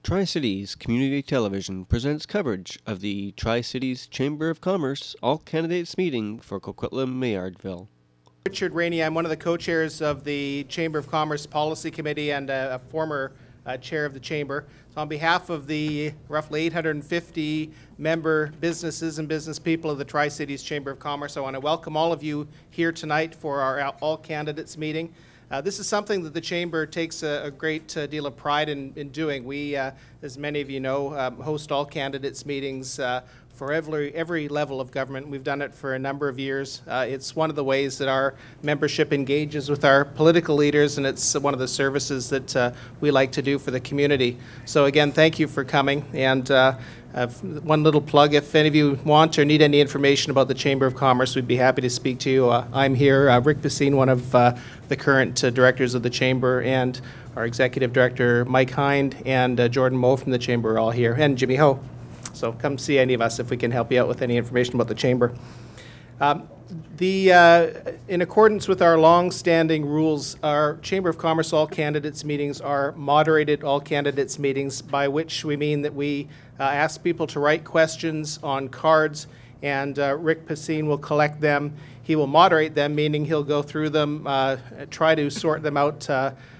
Tri-Cities Community Television presents coverage of the Tri-Cities Chamber of Commerce All-Candidates Meeting for Coquitlam-Miardville. Richard Rainey. I'm one of the co-chairs of the Chamber of Commerce Policy Committee and a former chair of the Chamber. So on behalf of the roughly 850 member businesses and business people of the Tri-Cities Chamber of Commerce, I want to welcome all of you here tonight for our all-candidates meeting. This is something that the Chamber takes a great deal of pride in doing. We, as many of you know, host all candidates meetings for every level of government. We've done it for a number of years. It's one of the ways that our membership engages with our political leaders, and it's one of the services that we like to do for the community. So again, thank you for coming. And one little plug, if any of you want or need any information about the Chamber of Commerce, we'd be happy to speak to you. I'm here, Rick Bassine, one of the current directors of the Chamber, and our Executive Director, Mike Hind, and Jordan Moe from the Chamber are all here, and Jimmy Ho. So come see any of us if we can help you out with any information about the Chamber. In accordance with our long-standing rules, our Chamber of Commerce all-candidates meetings are moderated all-candidates meetings, by which we mean that we ask people to write questions on cards, and Rick Bassine will collect them. He will moderate them, meaning he'll go through them, try to sort them out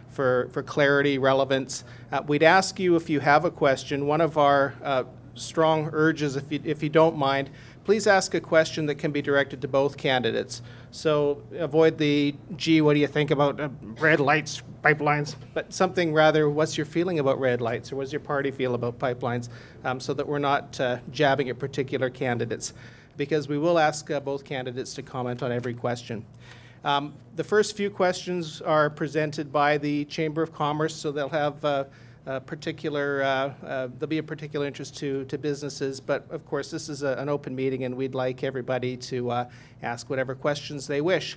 for clarity, relevance. We'd ask you, if you have a question, one of our strong urges, if you don't mind, please ask a question that can be directed to both candidates. So avoid the, gee, what do you think about red lights, pipelines, but something rather, what's your feeling about red lights, or what's your party feel about pipelines, so that we're not jabbing at particular candidates, because we will ask both candidates to comment on every question. The first few questions are presented by the Chamber of Commerce, so they'll have there'll be a particular interest to businesses, but of course this is an open meeting and we'd like everybody to ask whatever questions they wish.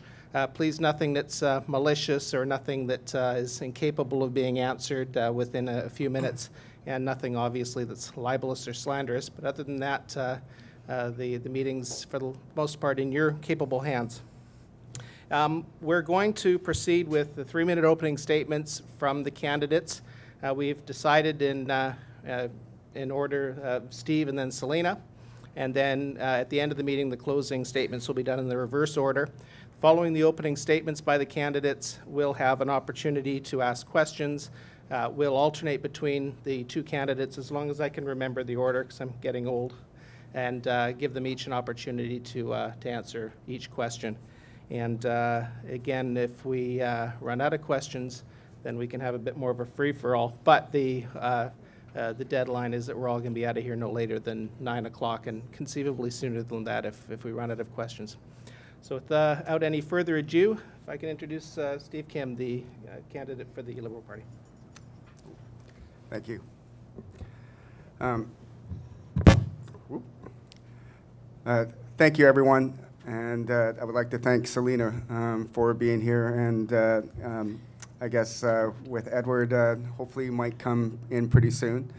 Please, nothing that's malicious or nothing that is incapable of being answered within a few minutes, and nothing obviously that's libelous or slanderous, but other than that, the meeting's for the most part in your capable hands. We're going to proceed with the 3-minute opening statements from the candidates. We've decided in order, Steve and then Selena, and then at the end of the meeting the closing statements will be done in the reverse order. Following the opening statements by the candidates, we'll have an opportunity to ask questions. We'll alternate between the two candidates as long as I can remember the order, because I'm getting old, and give them each an opportunity to answer each question. And again, if we run out of questions, then we can have a bit more of a free-for-all. But the deadline is that we're all going to be out of here no later than 9 o'clock, and conceivably sooner than that if we run out of questions. So without any further ado, if I can introduce Steve Kim, the candidate for the Liberal Party. Thank you. Thank you, everyone. And I would like to thank Selena for being here, and I guess with Edward, hopefully he might come in pretty soon.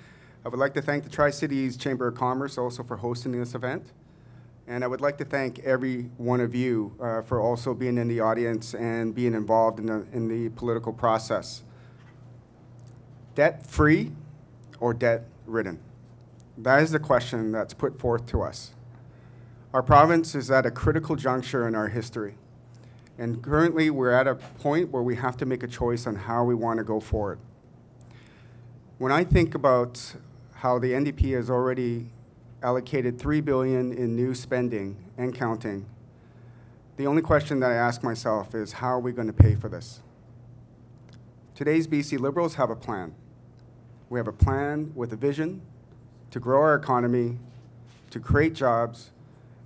I would like to thank the Tri-Cities Chamber of Commerce also for hosting this event. And I would like to thank every one of you for also being in the audience and being involved in the political process. Debt-free or debt-ridden? That is the question that's put forth to us. Our province is at a critical juncture in our history. And currently, we're at a point where we have to make a choice on how we want to go forward. When I think about how the NDP has already allocated $3 billion in new spending and counting, the only question that I ask myself is, how are we going to pay for this? Today's BC Liberals have a plan. We have a plan with a vision to grow our economy, to create jobs,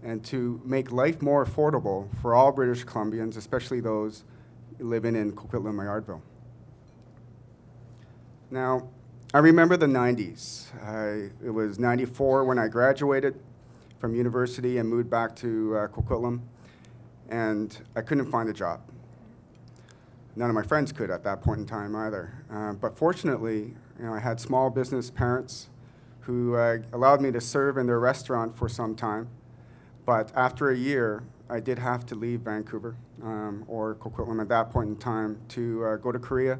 and to make life more affordable for all British Columbians, especially those living in Coquitlam-Miardville. Now, I remember the 90s. It was 94 when I graduated from university and moved back to Coquitlam, and I couldn't find a job. None of my friends could at that point in time either. But fortunately, I had small business parents who allowed me to serve in their restaurant for some time. But after a year, I did have to leave Vancouver or Coquitlam at that point in time to go to Korea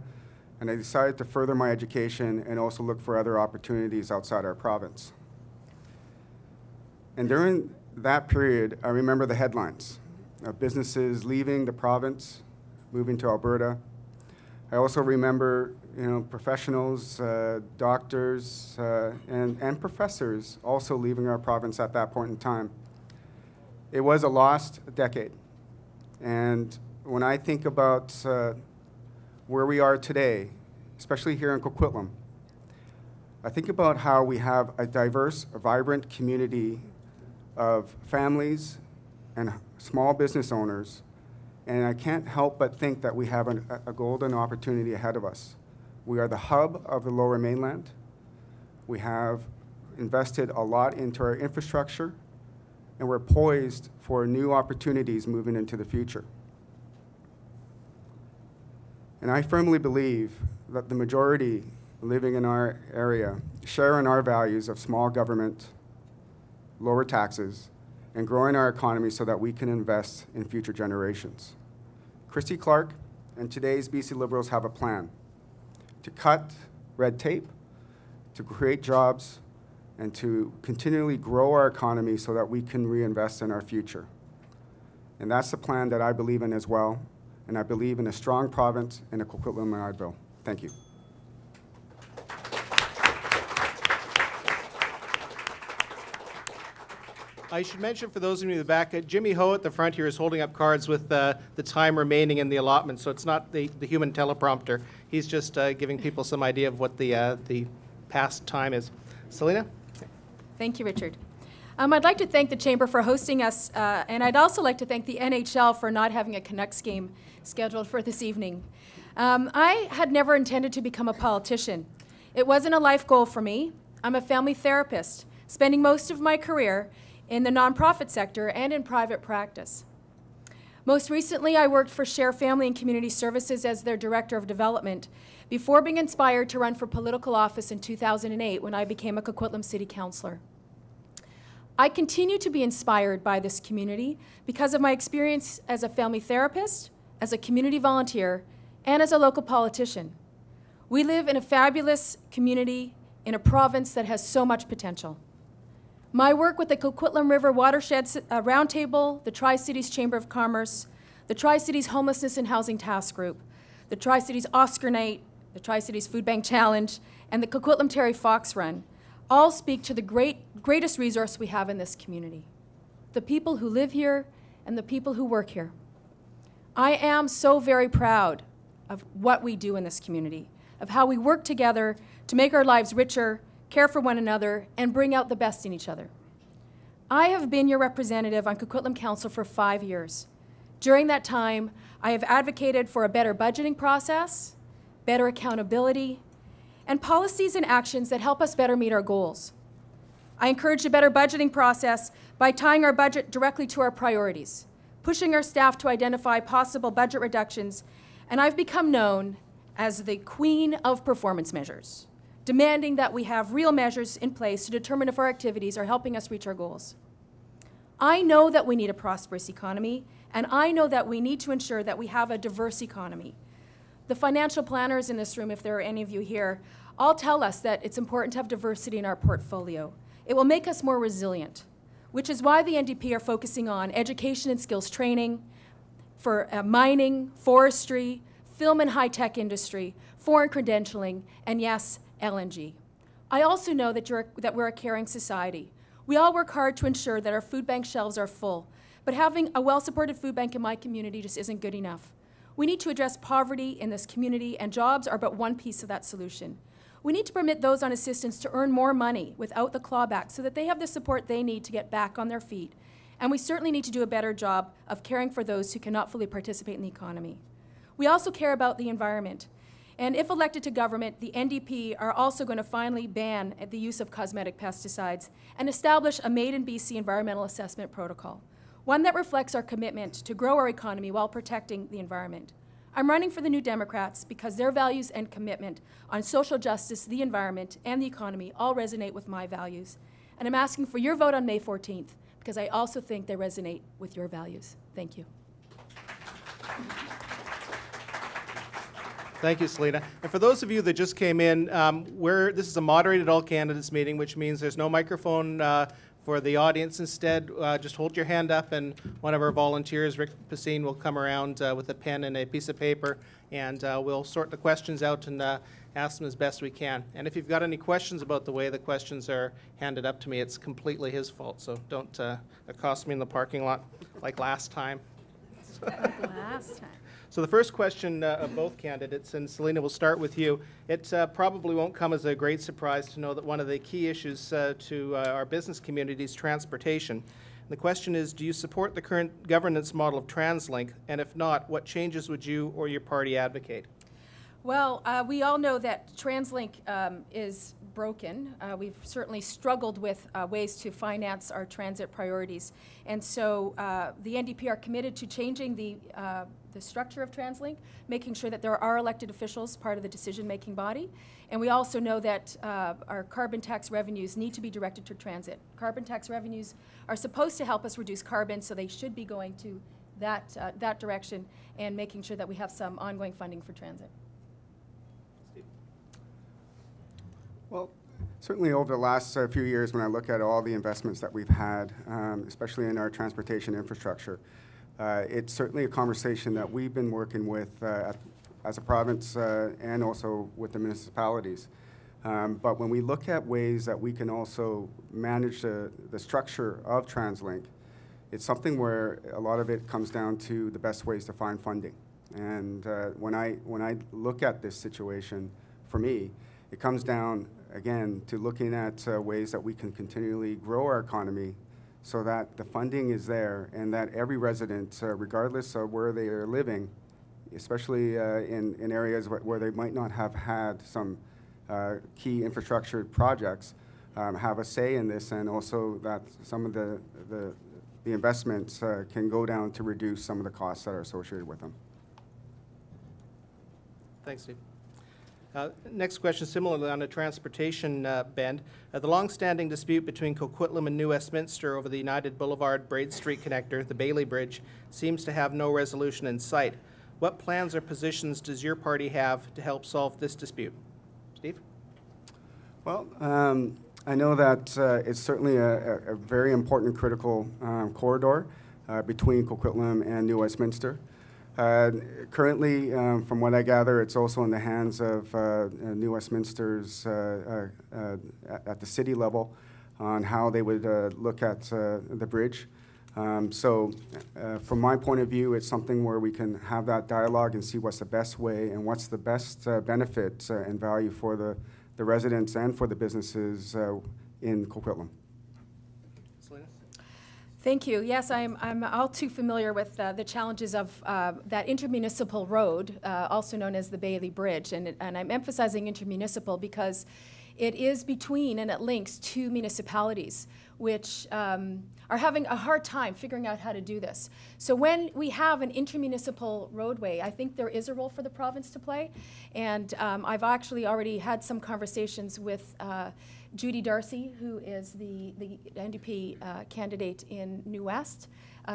and I decided to further my education and also look for other opportunities outside our province. And during that period, I remember the headlines of businesses leaving the province, moving to Alberta. I also remember, professionals, doctors, and professors also leaving our province at that point in time. It was a lost decade. And when I think about where we are today, especially here in Coquitlam, I think about how we have a diverse, vibrant community of families and small business owners, and I can't help but think that we have a golden opportunity ahead of us. We are the hub of the Lower Mainland. We have invested a lot into our infrastructure, and we're poised for new opportunities moving into the future. And I firmly believe that the majority living in our area share in our values of small government, lower taxes, and growing our economy so that we can invest in future generations. Christy Clark and today's BC Liberals have a plan to cut red tape, to create jobs, and to continually grow our economy so that we can reinvest in our future. And that's the plan that I believe in as well, and I believe in a strong province in a Coquitlam-Miardville. Thank you. I should mention for those of you in the back, Jimmy Ho at the front here is holding up cards with the time remaining in the allotment, so it's not the human teleprompter. He's just giving people some idea of what the past time is. Selena? Thank you, Richard. I'd like to thank the Chamber for hosting us, and I'd also like to thank the NHL for not having a Canucks game scheduled for this evening. I had never intended to become a politician. It wasn't a life goal for me. I'm a family therapist, spending most of my career in the nonprofit sector and in private practice. Most recently, I worked for Share Family and Community Services as their Director of Development before being inspired to run for political office in 2008 when I became a Coquitlam City Councillor. I continue to be inspired by this community because of my experience as a family therapist, as a community volunteer, and as a local politician. We live in a fabulous community in a province that has so much potential. My work with the Coquitlam River Watershed Roundtable, the Tri-Cities Chamber of Commerce, the Tri-Cities Homelessness and Housing Task Group, the Tri-Cities Oscar Night, the Tri-Cities Food Bank Challenge, and the Coquitlam Terry Fox Run all speak to the greatest resource we have in this community, the people who live here and the people who work here. I am so very proud of what we do in this community, of how we work together to make our lives richer, care for one another, and bring out the best in each other. I have been your representative on Coquitlam Council for 5 years. During that time, I have advocated for a better budgeting process, better accountability, and policies and actions that help us better meet our goals. I encourage a better budgeting process by tying our budget directly to our priorities, pushing our staff to identify possible budget reductions, and I've become known as the queen of performance measures, demanding that we have real measures in place to determine if our activities are helping us reach our goals. I know that we need a prosperous economy, and I know that we need to ensure that we have a diverse economy. The financial planners in this room, if there are any of you here, all tell us that it's important to have diversity in our portfolio. It will make us more resilient, which is why the NDP are focusing on education and skills training for mining, forestry, film and high-tech industry, foreign credentialing, and yes, LNG. I also know that we're a caring society. We all work hard to ensure that our food bank shelves are full, but having a well-supported food bank in my community just isn't good enough. We need to address poverty in this community, and jobs are but one piece of that solution. We need to permit those on assistance to earn more money without the clawback so that they have the support they need to get back on their feet. And we certainly need to do a better job of caring for those who cannot fully participate in the economy. We also care about the environment. And if elected to government, the NDP are also going to finally ban the use of cosmetic pesticides and establish a Made in BC environmental assessment protocol, one that reflects our commitment to grow our economy while protecting the environment. I'm running for the New Democrats because their values and commitment on social justice, the environment, and the economy all resonate with my values. And I'm asking for your vote on May 14th because I also think they resonate with your values. Thank you. Thank you, Selena. And for those of you that just came in, this is a moderated all candidates meeting, which means there's no microphone for the audience. Instead, just hold your hand up and one of our volunteers, Rick Pacine, will come around with a pen and a piece of paper, and we'll sort the questions out and ask them as best we can. And if you've got any questions about the way the questions are handed up to me, it's completely his fault, so don't accost me in the parking lot like last time. Last time. So the first question of both candidates, and Selena, we'll start with you. It probably won't come as a great surprise to know that one of the key issues to our business community is transportation. And the question is, do you support the current governance model of TransLink? And if not, what changes would you or your party advocate? Well, we all know that TransLink is broken. We've certainly struggled with ways to finance our transit priorities. And so the NDP are committed to changing the structure of TransLink, making sure that there are elected officials part of the decision-making body. And we also know that our carbon tax revenues need to be directed to transit. Carbon tax revenues are supposed to help us reduce carbon, so they should be going to that direction and making sure that we have some ongoing funding for transit. Well, certainly over the last few years, when I look at all the investments that we've had, especially in our transportation infrastructure, it's certainly a conversation that we've been working with as a province and also with the municipalities. But when we look at ways that we can also manage the structure of TransLink, it's something where a lot of it comes down to the best ways to find funding. And when I look at this situation, for me, it comes down, again, to looking at ways that we can continually grow our economy so that the funding is there and that every resident, regardless of where they are living, especially in areas where they might not have had some key infrastructure projects, have a say in this, and also that some of the investments can go down to reduce some of the costs that are associated with them. Thanks, Steve. Next question, similarly on the transportation bend. The long-standing dispute between Coquitlam and New Westminster over the United Boulevard-Braid Street connector, the Bailey Bridge, seems to have no resolution in sight. What plans or positions does your party have to help solve this dispute? Steve? Well, I know that it's certainly a very important, critical corridor between Coquitlam and New Westminster. Currently, from what I gather, it's also in the hands of New Westminster's at the city level on how they would look at the bridge. So from my point of view, it's something where we can have that dialogue and see what's the best way and what's the best benefit and value for the residents and for the businesses in Coquitlam. Thank you. Yes, I'm all too familiar with the challenges of that intermunicipal road, also known as the Bailey Bridge, and I'm emphasizing intermunicipal because it is between and it links two municipalities, which are having a hard time figuring out how to do this. So when we have an intermunicipal roadway, I think there is a role for the province to play, and I've actually already had some conversations with Judy Darcy, who is the NDP candidate in New West,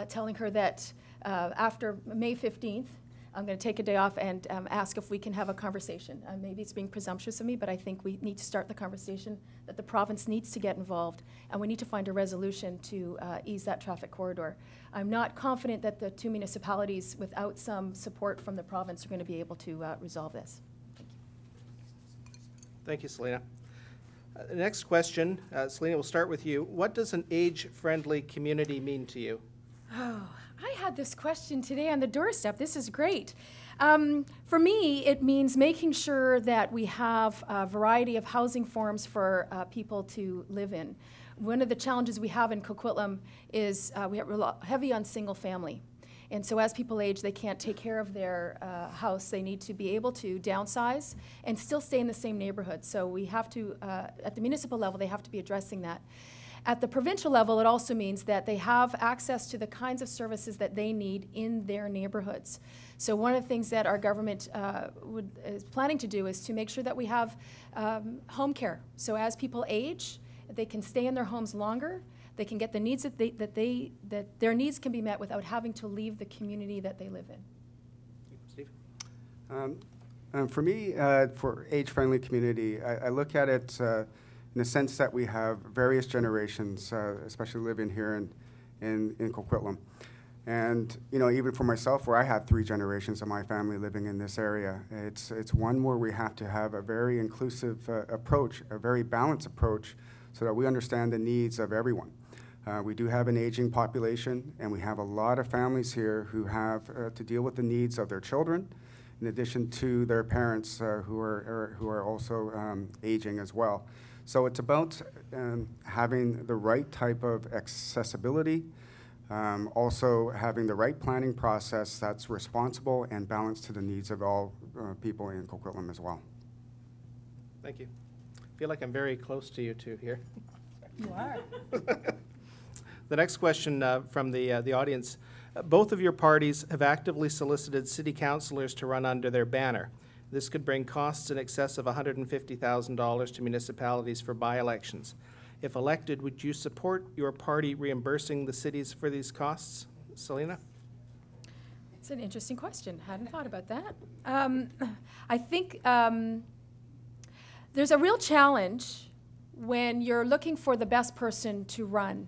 telling her that after May 15th, I'm going to take a day off and ask if we can have a conversation. Maybe it's being presumptuous of me, but I think we need to start the conversation that the province needs to get involved, and we need to find a resolution to ease that traffic corridor. I'm not confident that the two municipalities, without some support from the province, are going to be able to resolve this. Thank you. Thank you, Selena. The next question, Selena, we'll start with you. What does an age-friendly community mean to you? Oh, I had this question today on the doorstep. This is great. For me, it means making sure that we have a variety of housing forms for people to live in. One of the challenges we have in Coquitlam is we are heavy on single family. And so as people age, they can't take care of their house. They need to be able to downsize and still stay in the same neighborhood. So we have to, at the municipal level, they have to be addressing that. At the provincial level, it also means that they have access to the kinds of services that they need in their neighborhoods. So one of the things that our government is planning to do is to make sure that we have home care. So as people age, they can stay in their homes longer. They can get the needs that their needs can be met without having to leave the community that they live in. Steve? For me, for age-friendly community, I look at it in the sense that we have various generations, especially living here in Coquitlam. And, you know, even for myself, where I have 3 generations of my family living in this area, it's one where we have to have a very inclusive approach, a very balanced approach, so that we understand the needs of everyone. We do have an aging population, and we have a lot of families here who have to deal with the needs of their children, in addition to their parents who are also aging as well. So it's about having the right type of accessibility, also having the right planning process that's responsible and balanced to the needs of all people in Coquitlam as well. Thank you. I feel like I'm very close to you two here. You are. The next question from the audience. Both of your parties have actively solicited city councillors to run under their banner. This could bring costs in excess of $150,000 to municipalities for by-elections. If elected, would you support your party reimbursing the cities for these costs? Selena? It's an interesting question. Hadn't thought about that. I think there's a real challenge when you're looking for the best person to run,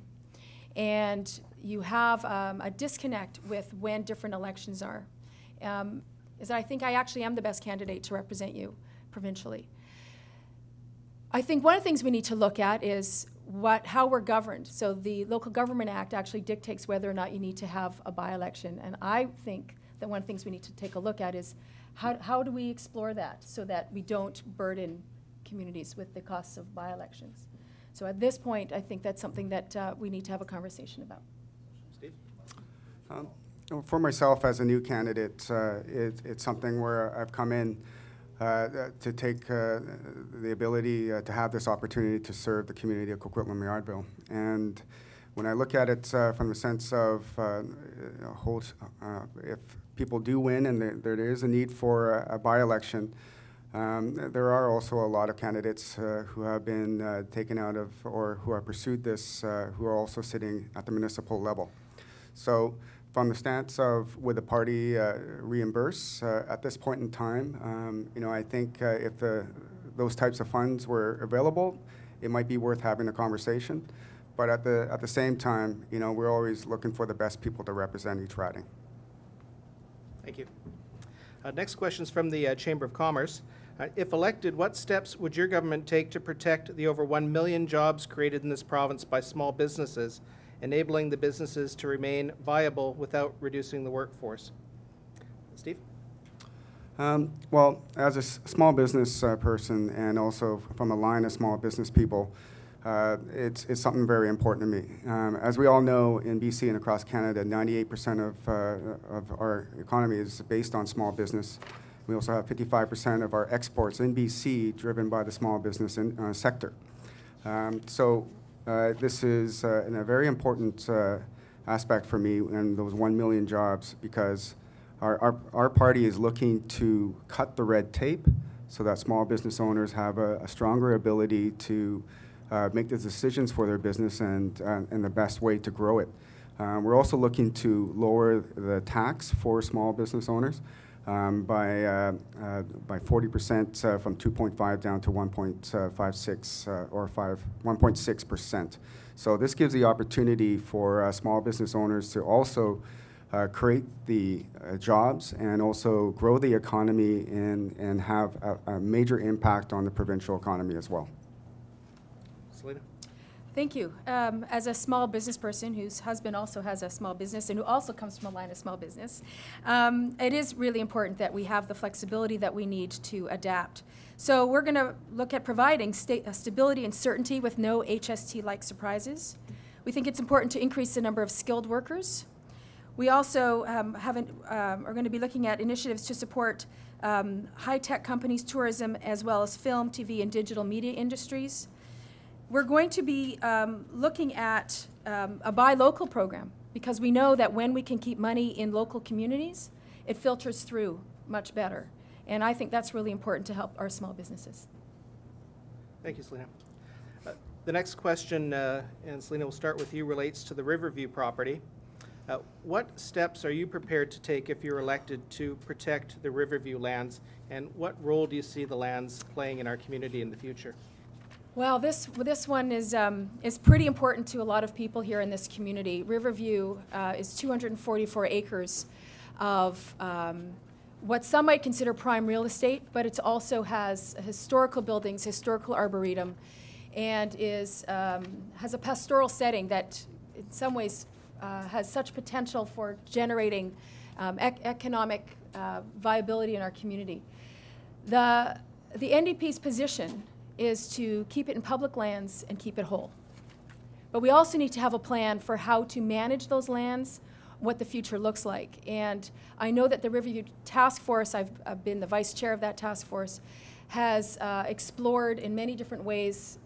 and you have a disconnect with when different elections are. Is that I think I actually am the best candidate to represent you provincially. I think one of the things we need to look at is how we're governed. So the Local Government Act actually dictates whether or not you need to have a by-election. And I think that one of the things we need to take a look at is how do we explore that so that we don't burden communities with the costs of by-elections. So at this point, I think that's something that we need to have a conversation about. Steve? For myself as a new candidate, it's something where I've come in to take the ability to have this opportunity to serve the community of Coquitlam-Miardville. And when I look at it from the sense of if people do win and there is a need for a by-election, there are also a lot of candidates who have been taken out of or who have pursued this who are also sitting at the municipal level. So from the stance of would the party reimburse at this point in time, you know, I think if those types of funds were available, it might be worth having a conversation. But at the same time, you know, we're always looking for the best people to represent each riding. Thank you. Next question is from the Chamber of Commerce. If elected, what steps would your government take to protect the over 1 million jobs created in this province by small businesses, enabling the businesses to remain viable without reducing the workforce? Steve? Well, as a small business person and also from a line of small business people, it's something very important to me. As we all know, in BC and across Canada, 98% of our economy is based on small business. We also have 55% of our exports in BC driven by the small business sector. So this is a very important aspect for me and those 1 million jobs, because our party is looking to cut the red tape so that small business owners have a stronger ability to make the decisions for their business and the best way to grow it. We're also looking to lower the tax for small business owners by 40% from 2.5 down to 1.56 or 1.6%. So this gives the opportunity for small business owners to also create the jobs and also grow the economy and have a major impact on the provincial economy as well. Selena? Thank you. As a small business person whose husband also has a small business and who also comes from a line of small business, it is really important that we have the flexibility that we need to adapt. So we're going to look at providing stability and certainty with no HST-like surprises. We think it's important to increase the number of skilled workers. We also are going to be looking at initiatives to support high-tech companies, tourism, as well as film, TV, and digital media industries. We're going to be looking at a buy local program, because we know that when we can keep money in local communities, it filters through much better. And I think that's really important to help our small businesses. Thank you, Selena. The next question, and Selena, we'll start with you, relates to the Riverview property. What steps are you prepared to take if you're elected to protect the Riverview lands, and what role do you see the lands playing in our community in the future? Well, this one is pretty important to a lot of people here in this community. Riverview is 244 acres of what some might consider prime real estate, but it also has historical buildings, historical arboretum, and has a pastoral setting that in some ways has such potential for generating economic viability in our community. The NDP's position is to keep it in public lands and keep it whole. But we also need to have a plan for how to manage those lands, what the future looks like. And I know that the Riverview Task Force, I've been the vice chair of that task force, has explored in many different ways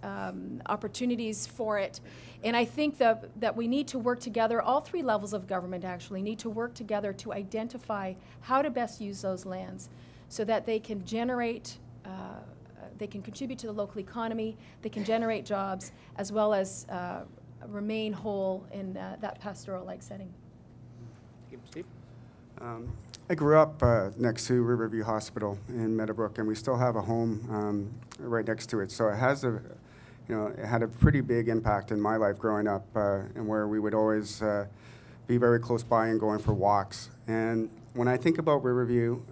opportunities for it. And I think that we need to work together, all three levels of government actually need to work together to identify how to best use those lands so that they can generate they can contribute to the local economy, they can generate jobs, as well as remain whole in that pastoral-like setting. Thank you, Steve. I grew up next to Riverview Hospital in Meadowbrook, and we still have a home right next to it. So it has it had a pretty big impact in my life growing up, and where we would always be very close by and going for walks. And when I think about Riverview,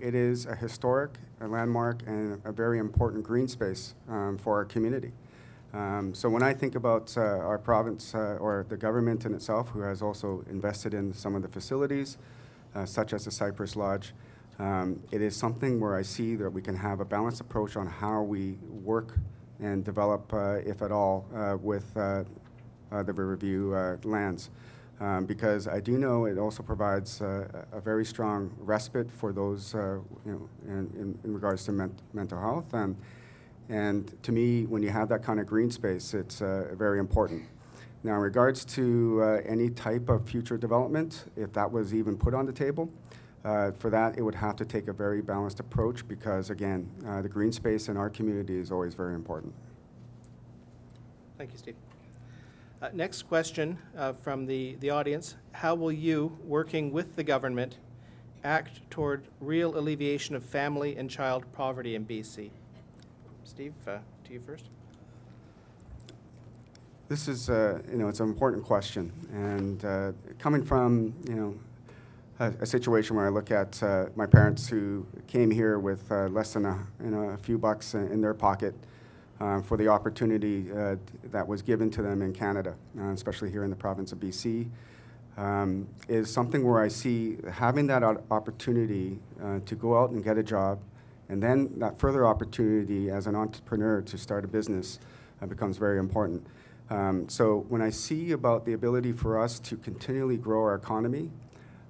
it is a historic, a landmark, and a very important green space for our community. So when I think about our province or the government in itself, who has also invested in some of the facilities, such as the Cypress Lodge, it is something where I see that we can have a balanced approach on how we work and develop, if at all, with the Riverview lands. Because I do know it also provides a very strong respite for those, in regards to mental health. And to me, when you have that kind of green space, it's very important. Now, in regards to any type of future development, if that was even put on the table, for that, it would have to take a very balanced approach because, again, the green space in our community is always very important. Thank you, Steve. Next question from the audience. How will you, working with the government, act toward real alleviation of family and child poverty in BC? Steve, to you first. This is, it's an important question. And coming from, a situation where I look at my parents who came here with less than a few bucks in their pocket, for the opportunity that was given to them in Canada, especially here in the province of BC, is something where I see having that opportunity to go out and get a job, and then that further opportunity as an entrepreneur to start a business becomes very important. So when I see about the ability for us to continually grow our economy,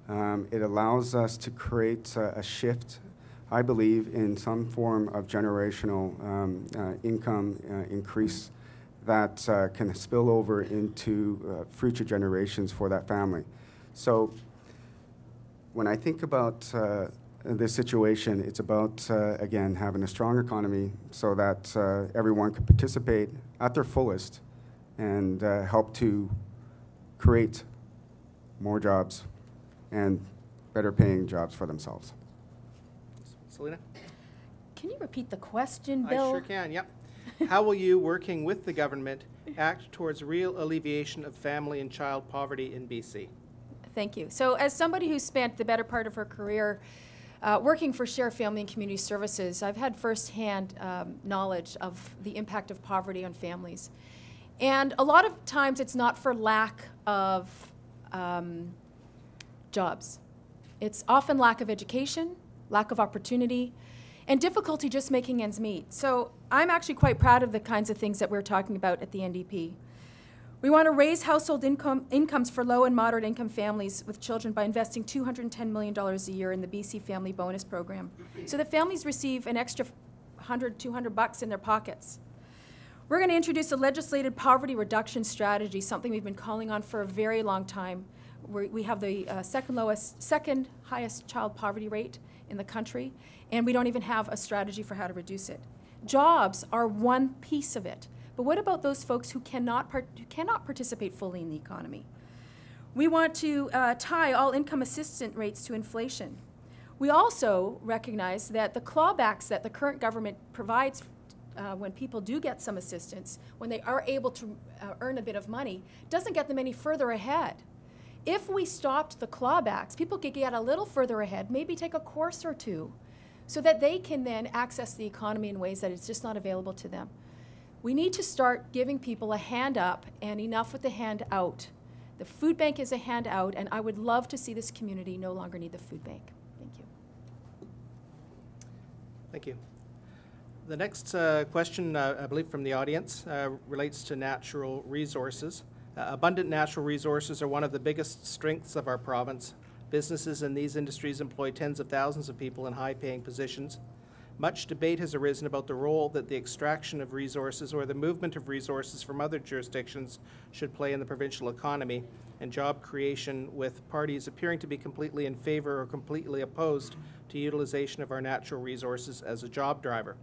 it allows us to create a shift, I believe, in some form of generational income increase that can spill over into future generations for that family. So when I think about this situation, it's about, again, having a strong economy so that everyone can participate at their fullest and help to create more jobs and better paying jobs for themselves. Selena? Can you repeat the question, Bill? I sure can, yep. How will you, working with the government, act towards real alleviation of family and child poverty in BC? Thank you. So as somebody who spent the better part of her career working for Share Family and Community Services, I've had firsthand knowledge of the impact of poverty on families. And a lot of times it's not for lack of jobs. It's often lack of education, lack of opportunity, and difficulty just making ends meet. So I'm actually quite proud of the kinds of things that we're talking about at the NDP. We want to raise household incomes for low and moderate income families with children by investing $210 million a year in the BC Family Bonus Program, so that families receive an extra $100, $200 in their pockets. We're going to introduce a legislated poverty reduction strategy, something we've been calling on for a very long time. We have the second highest child poverty rate in the country, and we don't even have a strategy for how to reduce it. Jobs are one piece of it, but what about those folks who cannot participate fully in the economy? We want to tie all income assistance rates to inflation. We also recognize that the clawbacks that the current government provides when people do get some assistance, when they are able to earn a bit of money, doesn't get them any further ahead. If we stopped the clawbacks, people could get a little further ahead, maybe take a course or two, so that they can then access the economy in ways that it's just not available to them. We need to start giving people a hand up and enough with the hand out. The food bank is a hand out, and I would love to see this community no longer need the food bank. Thank you. Thank you. The next question, I believe from the audience, relates to natural resources. Abundant natural resources are one of the biggest strengths of our province. Businesses in these industries employ tens of thousands of people in high-paying positions. Much debate has arisen about the role that the extraction of resources or the movement of resources from other jurisdictions should play in the provincial economy and job creation, with parties appearing to be completely in favor or completely opposed to utilization of our natural resources as a job driver.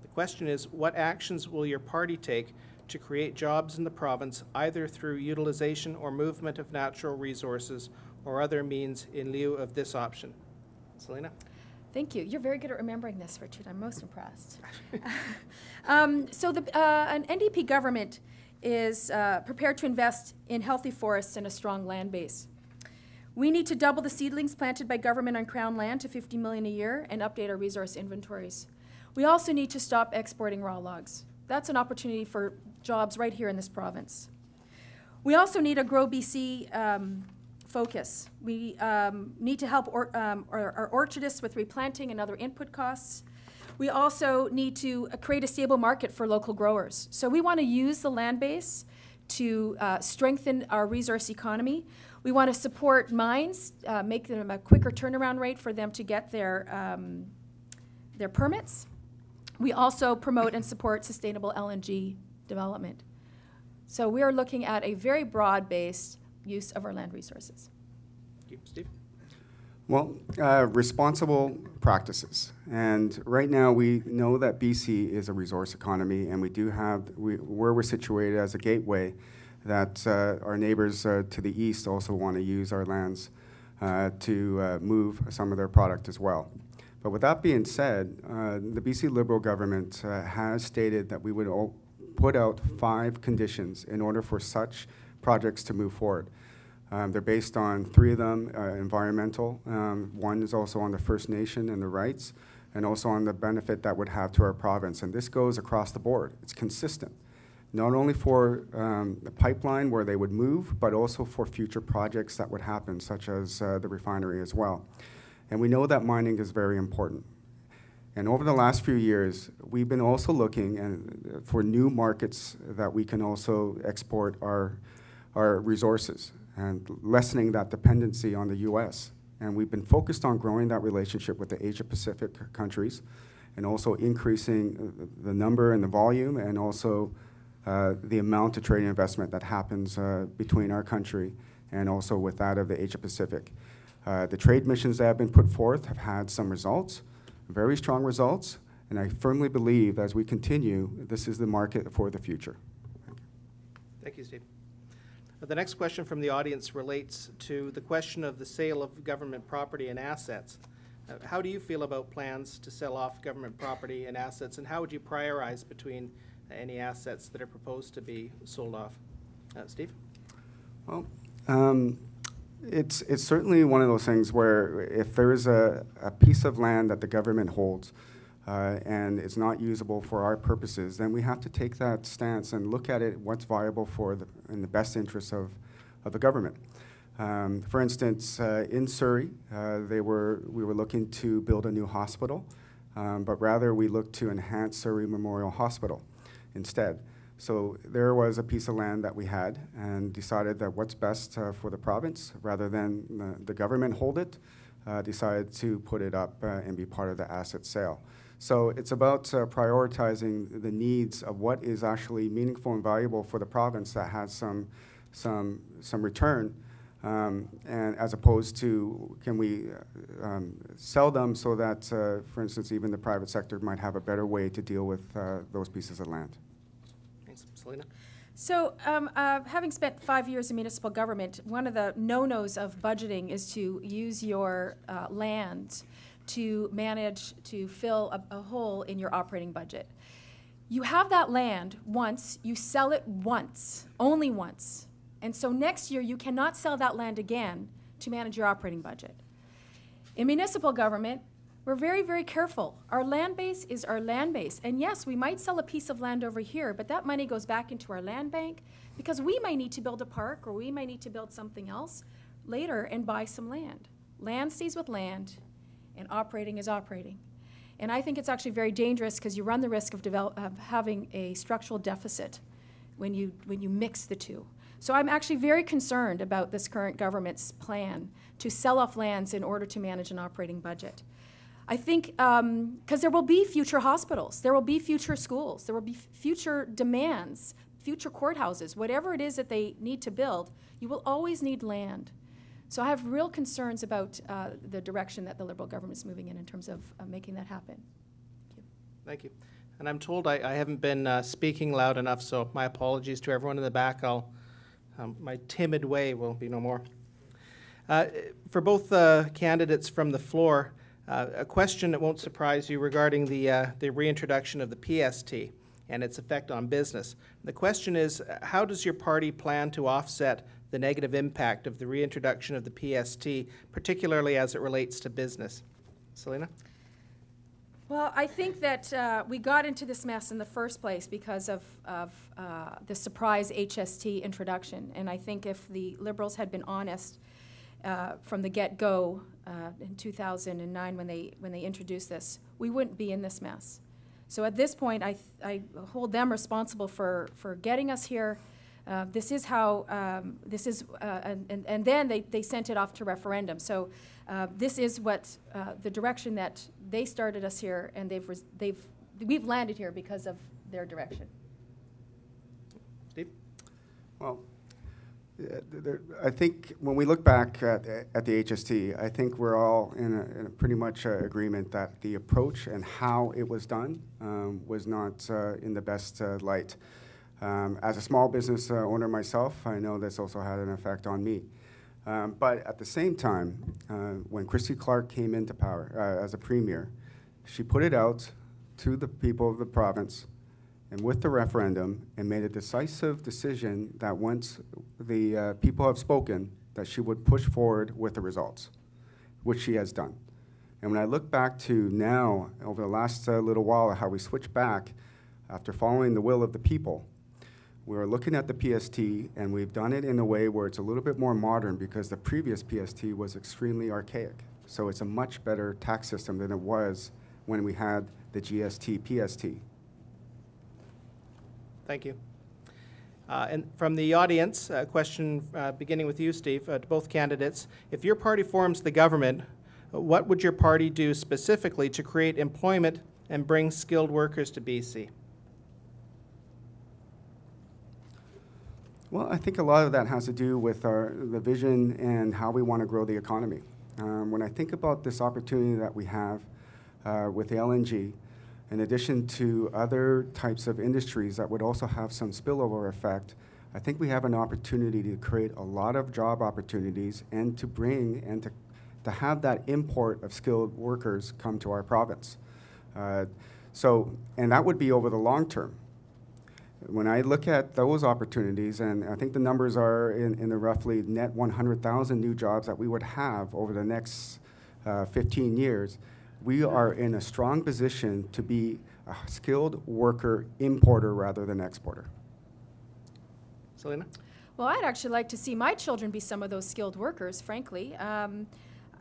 The question is, what actions will your party take to create jobs in the province, either through utilization or movement of natural resources or other means in lieu of this option? Selena? Thank you. You're very good at remembering this, Richard. I'm most impressed. An NDP government is prepared to invest in healthy forests and a strong land base. We need to double the seedlings planted by government on Crown land to 50 million a year and update our resource inventories. We also need to stop exporting raw logs. That's an opportunity for jobs right here in this province. We also need a Grow BC focus. We need to help our orchardists with replanting and other input costs. We also need to create a stable market for local growers. So we want to use the land base to strengthen our resource economy. We want to support mines, make them a quicker turnaround rate for them to get their permits. We also promote and support sustainable LNG development. So we are looking at a very broad-based use of our land resources. Thank you. Steve? Well, responsible practices. And right now we know that BC is a resource economy, and we do have, where we're situated as a gateway, that our neighbors to the east also want to use our lands to move some of their product as well. But with that being said, the BC Liberal government has stated that we would put out 5 conditions in order for such projects to move forward. They're based on 3 of them, environmental. 1 is also on the First Nation and the rights, and also on the benefit that would have to our province. And this goes across the board. It's consistent, not only for the pipeline where they would move, but also for future projects that would happen, such as the refinery as well. And we know that mining is very important. And over the last few years, we've been also looking for new markets that we can also export our resources and lessening that dependency on the U.S. And we've been focused on growing that relationship with the Asia-Pacific countries and also increasing the number and the volume and also the amount of trade investment that happens between our country and also with that of the Asia-Pacific. The trade missions that have been put forth have had some results, very strong results, and I firmly believe as we continue, this is the market for the future. Thank you, Steve. The next question from the audience relates to the question of the sale of government property and assets. How do you feel about plans to sell off government property and assets, and how would you prioritize between any assets that are proposed to be sold off? Steve? Well, it's certainly one of those things where if there is a piece of land that the government holds and it's not usable for our purposes, then we have to take that stance and look at it, what's viable for in the best interest of the government. For instance, in Surrey, we were looking to build a new hospital, but rather we looked to enhance Surrey Memorial Hospital instead. So there was a piece of land that we had and decided that what's best for the province, rather than the government hold it, decided to put it up and be part of the asset sale. So it's about prioritizing the needs of what is actually meaningful and valuable for the province that has some return, and as opposed to can we sell them so that, for instance, even the private sector might have a better way to deal with those pieces of land. Thanks. Selena? So, having spent 5 years in municipal government, one of the no-nos of budgeting is to use your land to manage, to fill a hole in your operating budget. You have that land once, you sell it once, only once. And so next year, you cannot sell that land again to manage your operating budget. In municipal government, we're very, very careful. Our land base is our land base. And yes, we might sell a piece of land over here, but that money goes back into our land bank because we might need to build a park or we might need to build something else later and buy some land. Land stays with land and operating is operating. And I think it's actually very dangerous because you run the risk of having a structural deficit when you mix the two. So I'm actually very concerned about this current government's plan to sell off lands in order to manage an operating budget. I think, because there will be future hospitals, there will be future schools, there will be future demands, future courthouses, whatever it is that they need to build, you will always need land. So I have real concerns about the direction that the Liberal government is moving in terms of making that happen. Thank you. Thank you. And I'm told I haven't been speaking loud enough, so my apologies to everyone in the back. My timid way will be no more. For both candidates from the floor, a question that won't surprise you regarding the reintroduction of the PST and its effect on business. The question is, how does your party plan to offset the negative impact of the reintroduction of the PST, particularly as it relates to business? Selena? Well, I think that we got into this mess in the first place because of the surprise HST introduction. And I think if the Liberals had been honest from the get-go in 2009 when they introduced this, we wouldn't be in this mess. So at this point, I hold them responsible for getting us here. This is how, and then they sent it off to referendum. So this is what the direction that they started us here, and we've landed here because of their direction. Steve? Well, I think when we look back at the HST, I think we're all in a pretty much agreement that the approach and how it was done was not in the best light. As a small business owner myself, I know this also had an effect on me. But at the same time, when Christy Clark came into power as a premier, she put it out to the people of the province and with the referendum and made a decisive decision that once the people have spoken, that she would push forward with the results, which she has done. And when I look back to now, over the last little while, how we switched back after following the will of the people, we're looking at the PST, and we've done it in a way where it's a little bit more modern because the previous PST was extremely archaic. So it's a much better tax system than it was when we had the GST PST. Thank you. And from the audience, a question beginning with you, Steve, to both candidates. If your party forms the government, what would your party do specifically to create employment and bring skilled workers to BC? Well, I think a lot of that has to do with the vision and how we want to grow the economy. When I think about this opportunity that we have with the LNG, in addition to other types of industries that would also have some spillover effect, I think we have an opportunity to create a lot of job opportunities and to bring and to have that import of skilled workers come to our province. And that would be over the long term. When I look at those opportunities, and I think the numbers are in the roughly net 100,000 new jobs that we would have over the next 15 years, we are in a strong position to be a skilled worker importer rather than exporter. Selena? Well, I'd actually like to see my children be some of those skilled workers, frankly.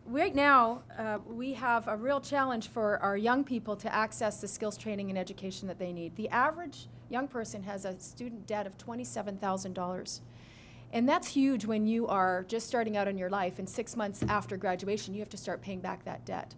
Right now, we have a real challenge for our young people to access the skills training and education that they need. The average young person has a student debt of $27,000. And that's huge when you are just starting out in your life, and 6 months after graduation, you have to start paying back that debt.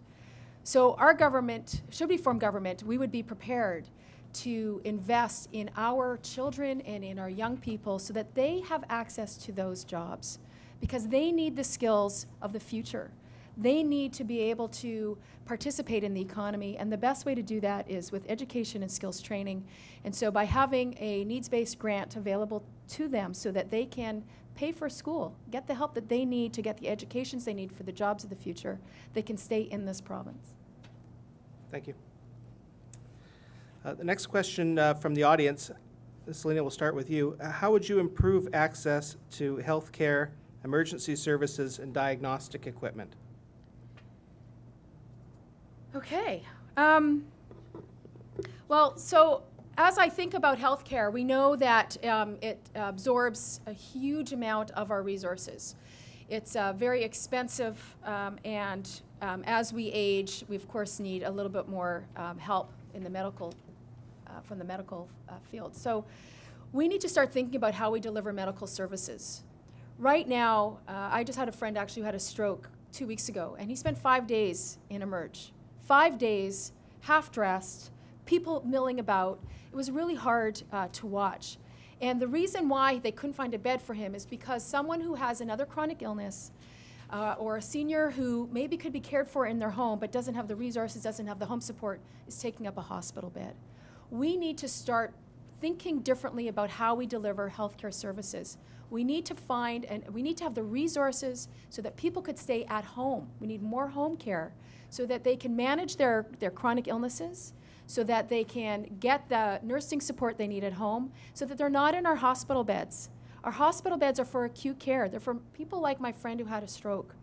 So our government, should we form government, we would be prepared to invest in our children and in our young people so that they have access to those jobs because they need the skills of the future. They need to be able to participate in the economy, and the best way to do that is with education and skills training. And so by having a needs-based grant available to them so that they can pay for school, get the help that they need to get the educations they need for the jobs of the future, they can stay in this province. Thank you. The next question from the audience, Selena, we'll start with you. How would you improve access to health care, emergency services, and diagnostic equipment? Okay. Well, so as I think about healthcare, we know that it absorbs a huge amount of our resources. It's very expensive, and as we age, we of course need a little bit more help in the medical, from the medical field. So we need to start thinking about how we deliver medical services. Right now, I just had a friend actually who had a stroke 2 weeks ago, and he spent 5 days in Emerge. 5 days, half-dressed, people milling about. It was really hard to watch. And the reason why they couldn't find a bed for him is because someone who has another chronic illness or a senior who maybe could be cared for in their home but doesn't have the resources, doesn't have the home support, is taking up a hospital bed. We need to start thinking differently about how we deliver healthcare services. We need to find and we need to have the resources so that people could stay at home. We need more home care so that they can manage their chronic illnesses, so that they can get the nursing support they need at home, so that they're not in our hospital beds. Our hospital beds are for acute care. They're for people like my friend who had a stroke,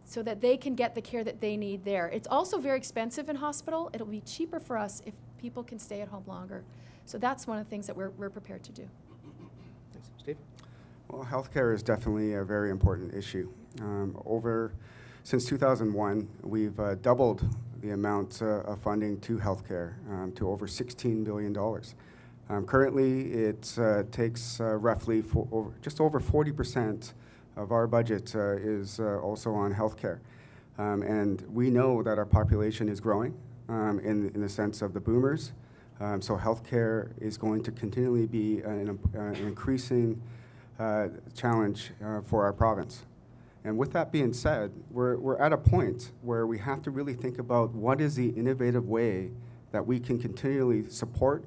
so that they can get the care that they need there. It's also very expensive in hospital. It'll be cheaper for us if people can stay at home longer. So that's one of the things that we're prepared to do. Thanks. Steve? Well, healthcare is definitely a very important issue. Since 2001, we've doubled the amount of funding to healthcare to over $16 billion. Currently, it takes roughly just over 40% of our budget is also on healthcare. And we know that our population is growing in the sense of the boomers. So healthcare is going to continually be an increasing challenge for our province. And with that being said, we're at a point where we have to really think about what is the innovative way that we can continually support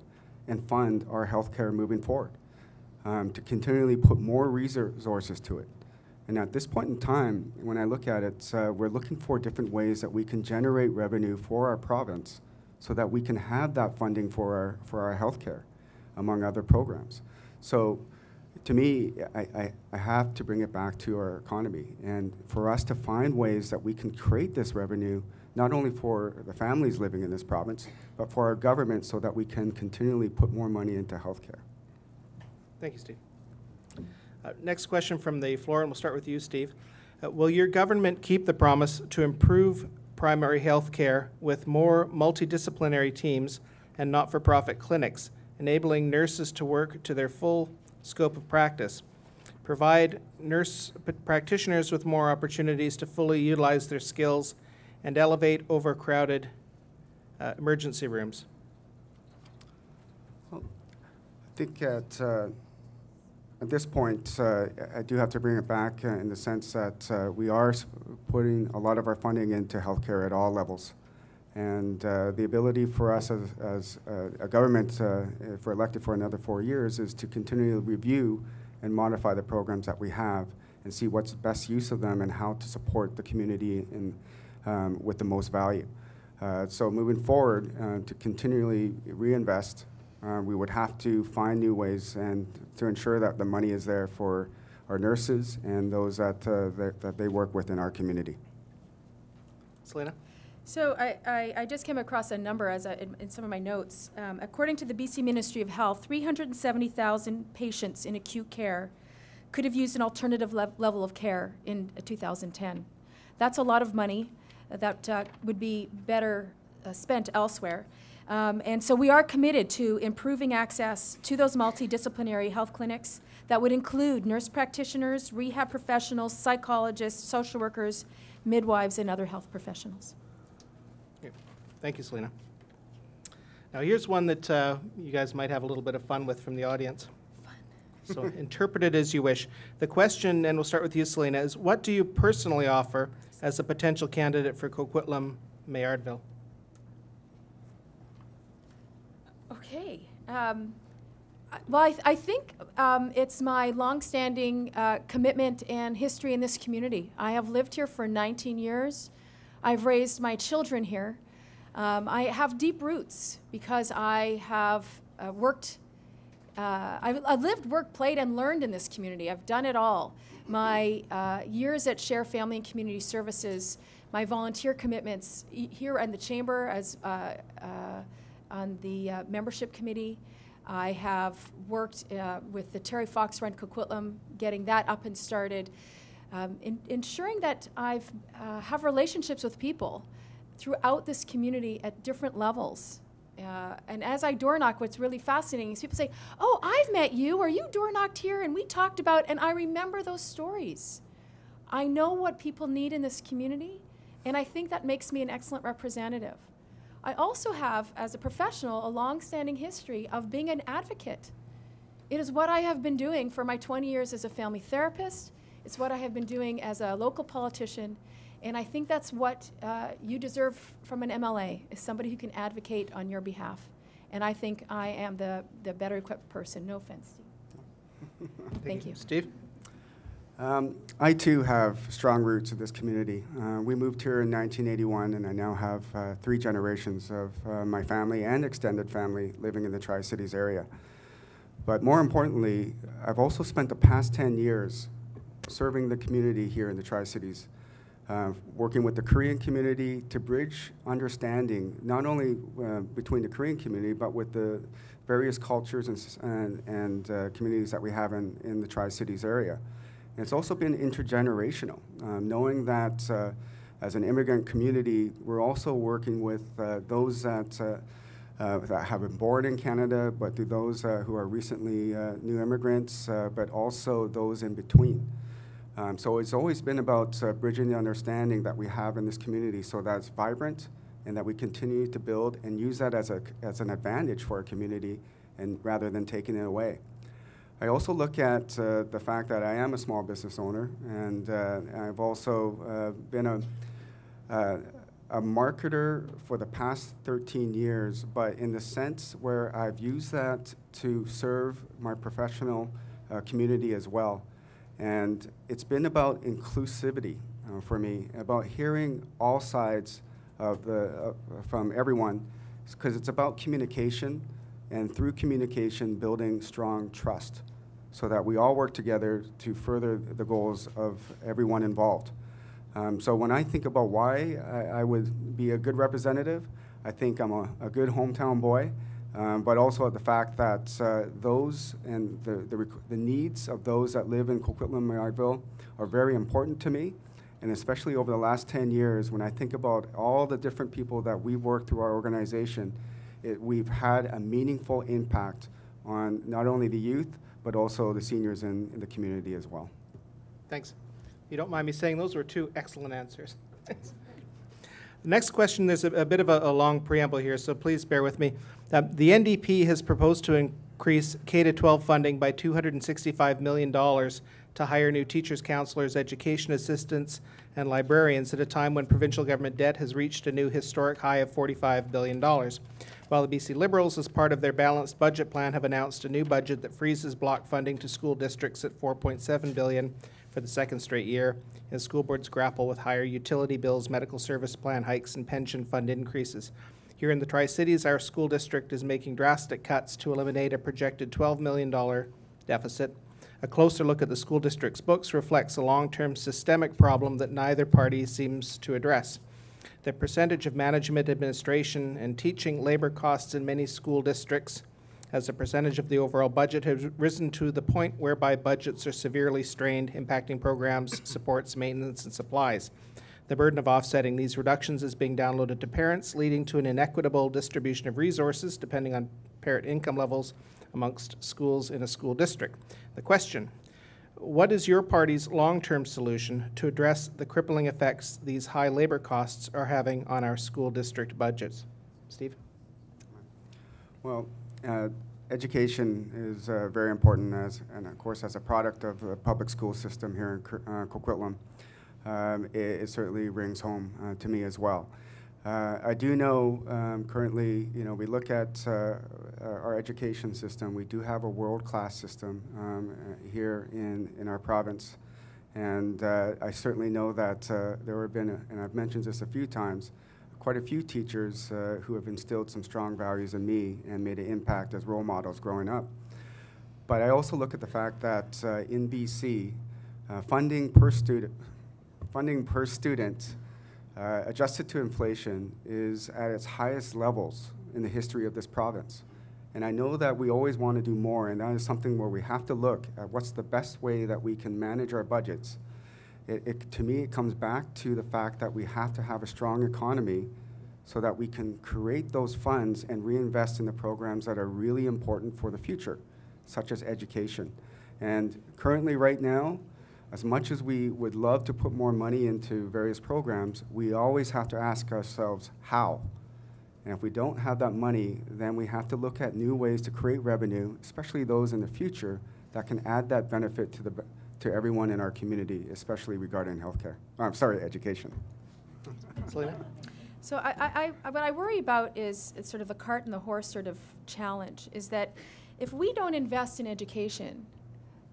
and fund our healthcare moving forward, to continually put more resources to it. And at this point in time, when I look at it, we're looking for different ways that we can generate revenue for our province so that we can have that funding for our healthcare, among other programs. So to me, I have to bring it back to our economy, and for us to find ways that we can create this revenue, not only for the families living in this province, but for our government so that we can continually put more money into healthcare. Thank you, Steve. Next question from the floor, and we'll start with you, Steve. Will your government keep the promise to improve primary health care with more multidisciplinary teams and not-for-profit clinics, enabling nurses to work to their full scope of practice, provide nurse practitioners with more opportunities to fully utilize their skills, and elevate overcrowded emergency rooms? Well, I think at this point, I do have to bring it back in the sense that we are putting a lot of our funding into healthcare at all levels. And the ability for us as a government, if we're elected for another 4 years, is to continually review and modify the programs that we have and see what's the best use of them and how to support the community with the most value. So moving forward, to continually reinvest, we would have to find new ways and to ensure that the money is there for our nurses and those that they work with in our community. Selena? So I just came across a number in some of my notes. According to the BC Ministry of Health, 370,000 patients in acute care could have used an alternative level of care in 2010. That's a lot of money that would be better spent elsewhere. And so we are committed to improving access to those multidisciplinary health clinics that would include nurse practitioners, rehab professionals, psychologists, social workers, midwives, and other health professionals. Thank you, Selena. Now here's one that you guys might have a little bit of fun with from the audience. So interpret it as you wish. The question, and we'll start with you, Selena, is what do you personally offer as a potential candidate for Coquitlam-Miardville? Okay. Well, I think it's my longstanding commitment and history in this community. I have lived here for 19 years. I've raised my children here. I have deep roots because I have worked, I've lived, worked, played, and learned in this community. I've done it all. My years at Share Family and Community Services, my volunteer commitments here in the Chamber as on the membership committee. I have worked with the Terry Fox Run Coquitlam, getting that up and started, ensuring that I have relationships with people throughout this community at different levels. And as I door knock, what's really fascinating is people say, oh, I've met you, or you door knocked here, and we talked about, and I remember those stories. I know what people need in this community, and I think that makes me an excellent representative. I also have, as a professional, a long-standing history of being an advocate. It is what I have been doing for my 20 years as a family therapist. It's what I have been doing as a local politician. And I think that's what you deserve from an MLA, is somebody who can advocate on your behalf. And I think I am the better equipped person. No offense, Steve. Thank you. Steve? I too have strong roots in this community. We moved here in 1981, and I now have 3 generations of my family and extended family living in the Tri-Cities area. But more importantly, I've also spent the past 10 years serving the community here in the Tri-Cities, working with the Korean community to bridge understanding, not only between the Korean community, but with the various cultures and communities that we have in the Tri-Cities area. And it's also been intergenerational, knowing that as an immigrant community, we're also working with those that have been born in Canada, but to those who are recently new immigrants, but also those in between. So it's always been about bridging the understanding that we have in this community so that it's vibrant and that we continue to build and use that as an advantage for our community, and rather than taking it away. I also look at the fact that I am a small business owner, and I've also been a marketer for the past 13 years, but in the sense where I've used that to serve my professional community as well. And it's been about inclusivity for me, about hearing all sides of from everyone, because it's about communication, and through communication, building strong trust, so that we all work together to further the goals of everyone involved. So when I think about why I would be a good representative, I think I'm a good hometown boy, but also the fact that those and the needs of those that live in Coquitlam-Miardville are very important to me, and especially over the last 10 years, when I think about all the different people that we've worked through our organization, we've had a meaningful impact on not only the youth, but also the seniors in the community as well. Thanks. You don't mind me saying those were 2 excellent answers. Thanks. The next question, there's a bit of a long preamble here, so please bear with me. The NDP has proposed to increase K-12 funding by $265 million to hire new teachers, counselors, education assistants, and librarians at a time when provincial government debt has reached a new historic high of $45 billion. While the BC Liberals, as part of their balanced budget plan, have announced a new budget that freezes block funding to school districts at $4.7 billion for the 2nd straight year, as school boards grapple with higher utility bills, medical service plan hikes, and pension fund increases. Here in the Tri-Cities, our school district is making drastic cuts to eliminate a projected $12 million deficit. A closer look at the school district's books reflects a long-term systemic problem that neither party seems to address. The percentage of management, administration, and teaching labor costs in many school districts as a percentage of the overall budget has risen to the point whereby budgets are severely strained, impacting programs, supports, maintenance, and supplies. The burden of offsetting these reductions is being downloaded to parents, leading to an inequitable distribution of resources depending on parent income levels amongst schools in a school district. The question: what is your party's long-term solution to address the crippling effects these high labor costs are having on our school district budgets? Steve? Well, education is very important, and of course, as a product of the public school system here in Coquitlam, it certainly rings home to me as well. I do know currently, we look at our education system. We do have a world-class system here in our province, and I certainly know that there have been, and I've mentioned this a few times, quite a few teachers who have instilled some strong values in me and made an impact as role models growing up. But I also look at the fact that in BC, funding per student adjusted to inflation is at its highest levels in the history of this province. And I know that we always want to do more, and that is something where we have to look at what's the best way that we can manage our budgets. To me, it comes back to the fact that we have to have a strong economy so that we can create those funds and reinvest in the programs that are really important for the future, such as education. And currently, right now, as much as we would love to put more money into various programs, we always have to ask ourselves, how? And if we don't have that money, then we have to look at new ways to create revenue, especially those in the future, that can add that benefit to everyone in our community, especially regarding healthcare. I'm sorry, education. Selena? So what I worry about is it's sort of the cart and the horse sort of challenge, is that if we don't invest in education,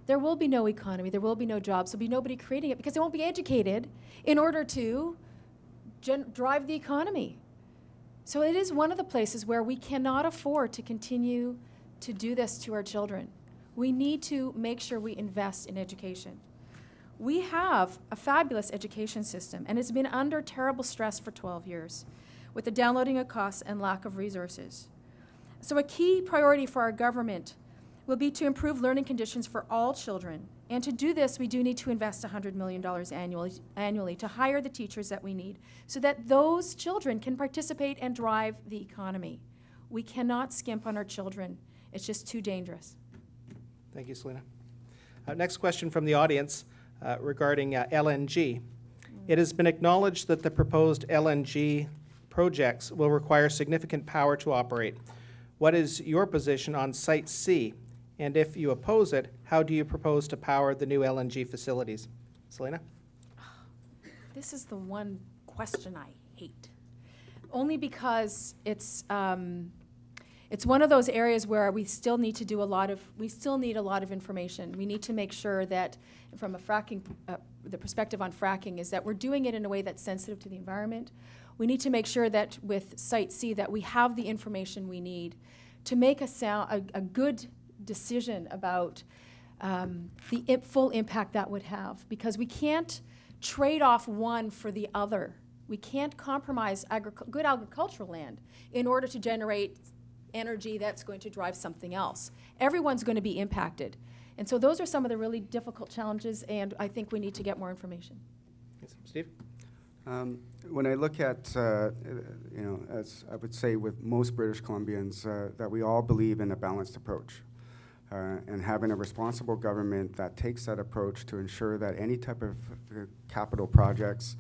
there will be no economy, there will be no jobs, there'll be nobody creating it because they won't be educated in order to drive the economy. So it is one of the places where we cannot afford to continue to do this to our children. We need to make sure we invest in education. We have a fabulous education system, and it's been under terrible stress for 12 years with the downloading of costs and lack of resources. So a key priority for our government will be to improve learning conditions for all children. And to do this, we do need to invest $100 million annually to hire the teachers that we need so that those children can participate and drive the economy. We cannot skimp on our children. It's just too dangerous. Thank you, Selena. Next question from the audience regarding LNG. It has been acknowledged that the proposed LNG projects will require significant power to operate. What is your position on Site C? And if you oppose it, how do you propose to power the new LNG facilities? Selena? This is the one question I hate, only because it's one of those areas where we still need to do we still need a lot of information. We need to make sure that from a fracking, the perspective on fracking is that we're doing it in a way that's sensitive to the environment. We need to make sure that with Site C that we have the information we need to make a good decision about the full impact that would have, because we can't trade off one for the other. We can't compromise good agricultural land in order to generate energy that's going to drive something else. Everyone's going to be impacted. And so those are some of the really difficult challenges, and I think we need to get more information. Yes. Steve? When I look at, as I would say with most British Columbians, that we all believe in a balanced approach. And having a responsible government that takes that approach to ensure that any type of capital projects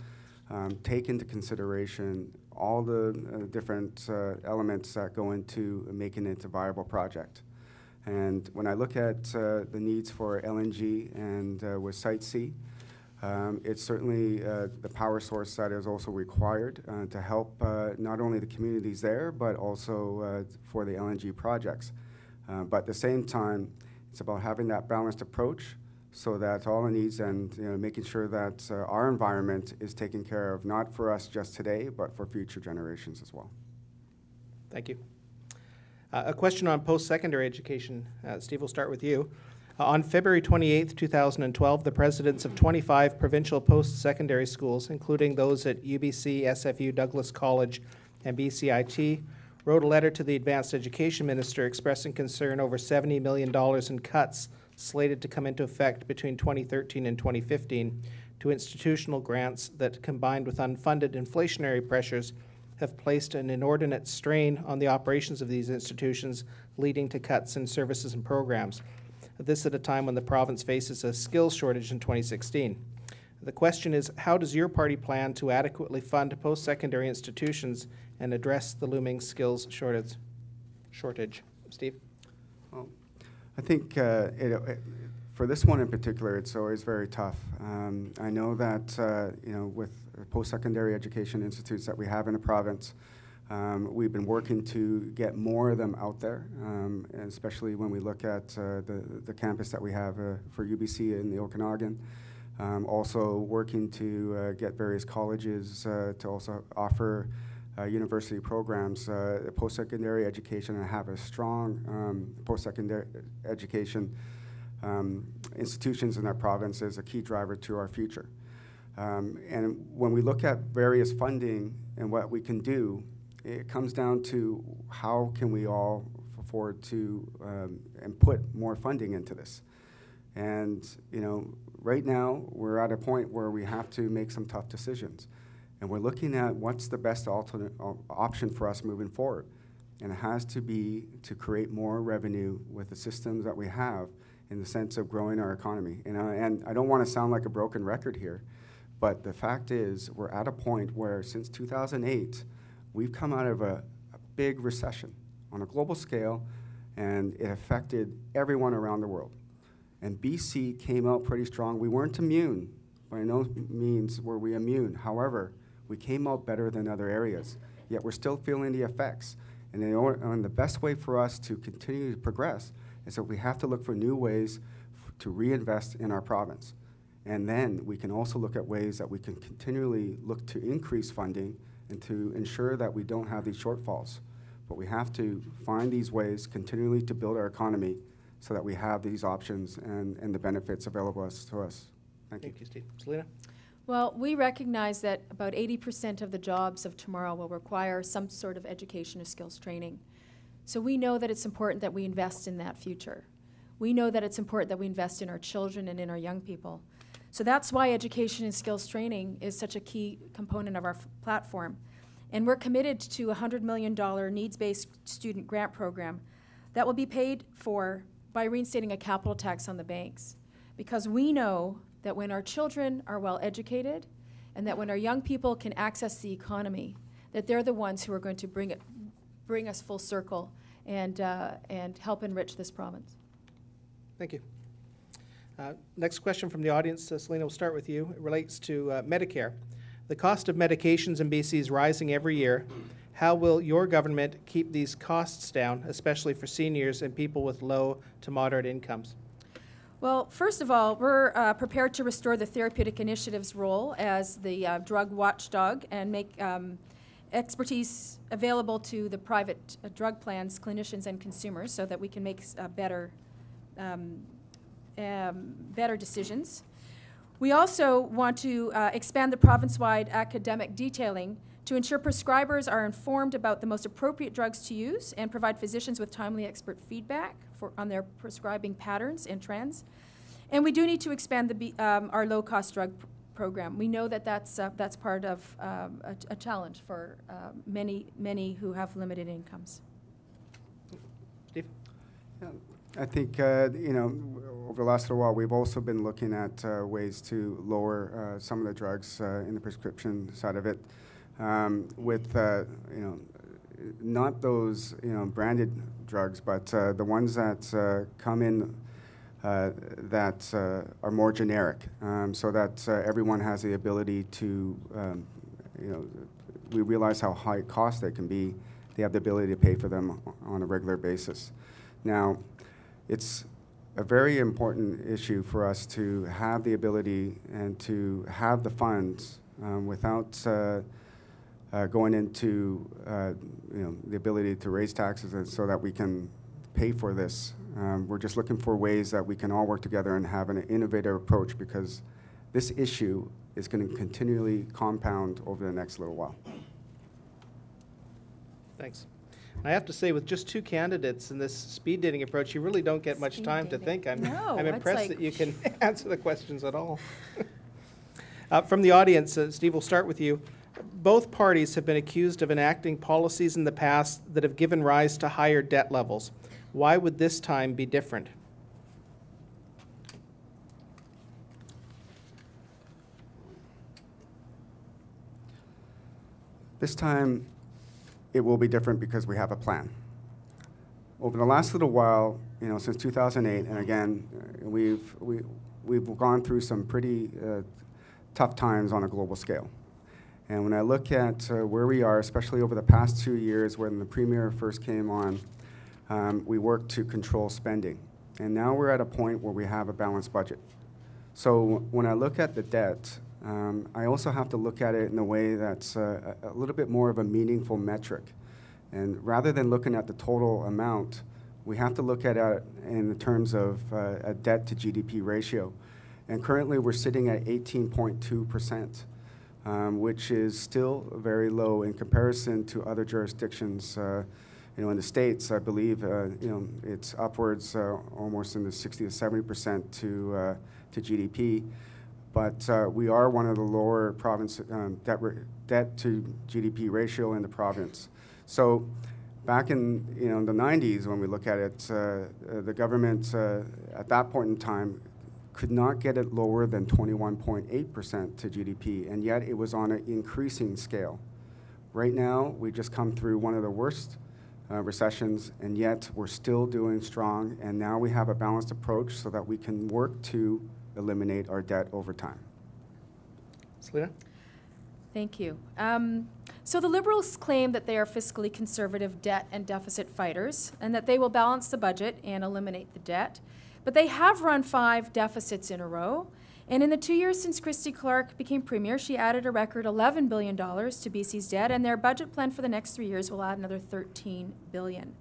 take into consideration all the different elements that go into making it a viable project. And when I look at the needs for LNG and with Site C, it's certainly the power source that is also required to help not only the communities there, but also for the LNG projects. But at the same time, it's about having that balanced approach so that all the needs and making sure that our environment is taken care of, not for us just today, but for future generations as well. Thank you. A question on post-secondary education. Steve, we'll start with you. On February 28, 2012, the presidents of 25 provincial post-secondary schools, including those at UBC, SFU, Douglas College, and BCIT, wrote a letter to the Advanced Education Minister expressing concern over $70 million in cuts slated to come into effect between 2013 and 2015 to institutional grants that, combined with unfunded inflationary pressures, have placed an inordinate strain on the operations of these institutions, leading to cuts in services and programs. This at a time when the province faces a skills shortage in 2016. The question is, how does your party plan to adequately fund post-secondary institutions and address the looming skills shortage? Steve? I think for this one in particular, it's always very tough. I know that with post-secondary education institutes that we have in the province, we've been working to get more of them out there, and especially when we look at the campus that we have for UBC in the Okanagan. Also working to get various colleges to also offer university programs, post-secondary education, and have a strong post-secondary education institutions in our province is a key driver to our future. And when we look at various funding and what we can do, it comes down to how can we all afford to and put more funding into this. And right now we're at a point where we have to make some tough decisions. And we're looking at what's the best alternate option for us moving forward. And it has to be to create more revenue with the systems that we have in the sense of growing our economy. And I don't want to sound like a broken record here, but the fact is we're at a point where since 2008, we've come out of a big recession on a global scale, and it affected everyone around the world. And BC came out pretty strong. We weren't immune. By no means were we immune. However, we came out better than other areas, yet we're still feeling the effects. And the best way for us to continue to progress is that we have to look for new ways to reinvest in our province. And then we can also look at ways that we can continually look to increase funding and to ensure that we don't have these shortfalls. But we have to find these ways continually to build our economy so that we have these options and the benefits available to us. Thank you. Thank you, Steve. Selena? Well, we recognize that about 80% of the jobs of tomorrow will require some sort of education or skills training. So we know that it's important that we invest in that future. We know that it's important that we invest in our children and in our young people. So that's why education and skills training is such a key component of our platform. And we're committed to a $100 million needs-based student grant program that will be paid for by reinstating a capital tax on the banks. Because we know that when our children are well educated and that when our young people can access the economy, that they're the ones who are going to bring us full circle and help enrich this province. Thank you. Next question from the audience. Selena, we'll start with you. It relates to Medicare. The cost of medications in BC is rising every year. How will your government keep these costs down, especially for seniors and people with low to moderate incomes? Well, first of all, we're prepared to restore the Therapeutic Initiative's role as the drug watchdog and make expertise available to the private drug plans, clinicians, and consumers so that we can make better decisions. We also want to expand the province-wide academic detailing to ensure prescribers are informed about the most appropriate drugs to use and provide physicians with timely expert feedback on their prescribing patterns and trends. And we do need to expand our low-cost drug program. We know that that's part of a challenge for many who have limited incomes. Steve? Yeah, I think over the last little while, we've also been looking at ways to lower some of the drugs in the prescription side of it, with not those branded drugs, but the ones that come in that are more generic, so that everyone has the ability to, we realize how high cost they can be. They have the ability to pay for them on a regular basis. Now, it's a very important issue for us to have the ability and to have the funds without going into the ability to raise taxes so that we can pay for this. We're just looking for ways that we can all work together and have an innovative approach, because this issue is going to continually compound over the next little while. Thanks. I have to say, with just two candidates in this speed dating approach, you really don't get much time to think. I'm impressed that you can answer the questions at all. From the audience, Steve, we'll start with you. Both parties have been accused of enacting policies in the past that have given rise to higher debt levels. Why would this time be different? This time, it will be different because we have a plan. Over the last little while, since 2008, and again, we've gone through some pretty tough times on a global scale. And when I look at where we are, especially over the past 2 years when the Premier first came on, we worked to control spending. And now we're at a point where we have a balanced budget. So when I look at the debt, I also have to look at it in a way that's a little bit more of a meaningful metric. And rather than looking at the total amount, we have to look at it in terms of a debt to GDP ratio. And currently we're sitting at 18.2%. Which is still very low in comparison to other jurisdictions. In the States, I believe, it's upwards almost in the 60 to 70% to GDP. But we are one of the lower province debt to GDP ratio in the province. So back in the 90s, when we look at it, the government at that point in time could not get it lower than 21.8% to GDP, and yet it was on an increasing scale. Right now, we just come through one of the worst recessions, and yet we're still doing strong, and now we have a balanced approach so that we can work to eliminate our debt over time. Selena? Thank you. So the Liberals claim that they are fiscally conservative debt and deficit fighters, and that they will balance the budget and eliminate the debt. But they have run 5 deficits in a row. And in the 2 years since Christy Clark became Premier, she added a record $11 billion to BC's debt, and their budget plan for the next 3 years will add another $13 billion.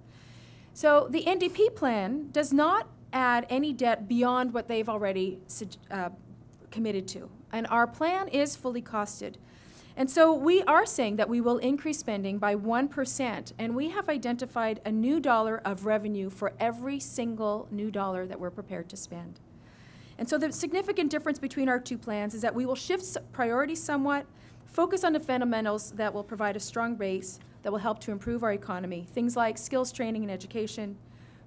So the NDP plan does not add any debt beyond what they've already committed to. And our plan is fully costed. And so we are saying that we will increase spending by 1%, and we have identified a new dollar of revenue for every single new dollar that we're prepared to spend. And so the significant difference between our 2 plans is that we will shift priorities somewhat, focus on the fundamentals that will provide a strong base that will help to improve our economy, things like skills training and education,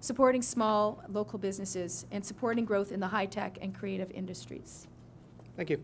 supporting small local businesses, and supporting growth in the high-tech and creative industries. Thank you.